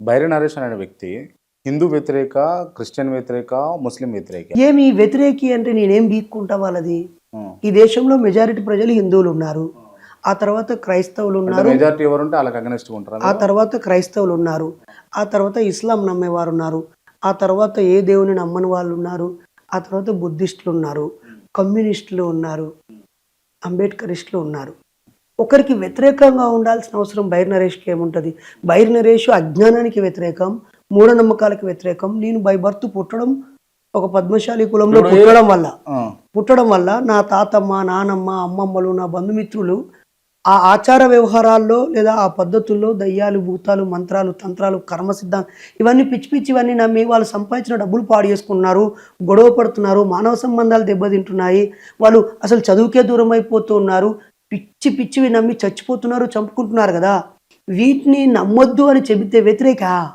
బైరి నరేష్ అనే వ్యక్తి హిందూ వ్యతిరేక, క్రిస్టియన్ వ్యతిరేక, ముస్లిం వ్యతిరేక. ఏమి వ్యతిరేకి అంటే నేనేం బీక్కుంటా వాళ్ళది? హ్మ్. ఈ దేశంలో మెజారిటీ ప్రజలు హిందువులు ఉన్నారు. ఆ తర్వాత క్రైస్తవులు అంటే ఉన్నారు. మెజారిటీ ఎవరుంటే వాళ్ళకి అగనెస్ట్‌గా ఉంటారా ఆ మీరు? తర్వాత క్రైస్తవులు ఉన్నారు. ఆ తర్వాత ఇస్లాం నమ్మేవారు ఉన్నారు. ఆ తర్వాత ఏ దేవుని నమ్మని వాళ్ళు ఉన్నారు. ఆ తర్వాత బుద్ధిస్టులు ఉన్నారు. కమ్యూనిస్టులు ఉన్నారు. అంబేద్కరిస్టులు ఉన్నారు. ఒకరికి వ్యతిరేకంగా ఉండాల్సిన అవసరం బైరి నరేష్‌కి ఏముంటది? బైరి నరేష్ అజ్ఞానానికి వ్యతిరేకం, మూఢనమ్మకాలకు వ్యతిరేకం. నేను బై బర్త్ పుట్టడం ఒక పద్మశాలి కులంలో ఇప్పుడు ఆ! పుట్టడం వల్ల నా తాతమ్మ, నానమ్మ, అమ్మమ్మలు, నా బంధుమిత్రులు ఆ ఆచార వ్యవహారాల్లో లేదా ఆ పద్ధతుల్లో దయ్యాలు, భూతాలు, మంత్రాలు, తంత్రాలు, కర్మ సిద్ధాంతం ఇవన్నీ పిచ్చి పిచ్చివన్నీ నమ్మి వాళ్ళు సంపాదించిన డబ్బులు పాడు చేసుకుంటున్నారు, గొడవ పడుతున్నారు, మానవ సంబంధాలు దెబ్బతింటున్నాయి. వాళ్ళు అసలు చదువుకే దూరం అయిపోతూ ఉన్నారు. పిచ్చి పిచ్చివి నమ్మి చచ్చిపోతున్నారు, చంపుకుంటున్నారు కదా! వీటిని నమ్మొద్దు అని చెబితే వ్యతిరేకా?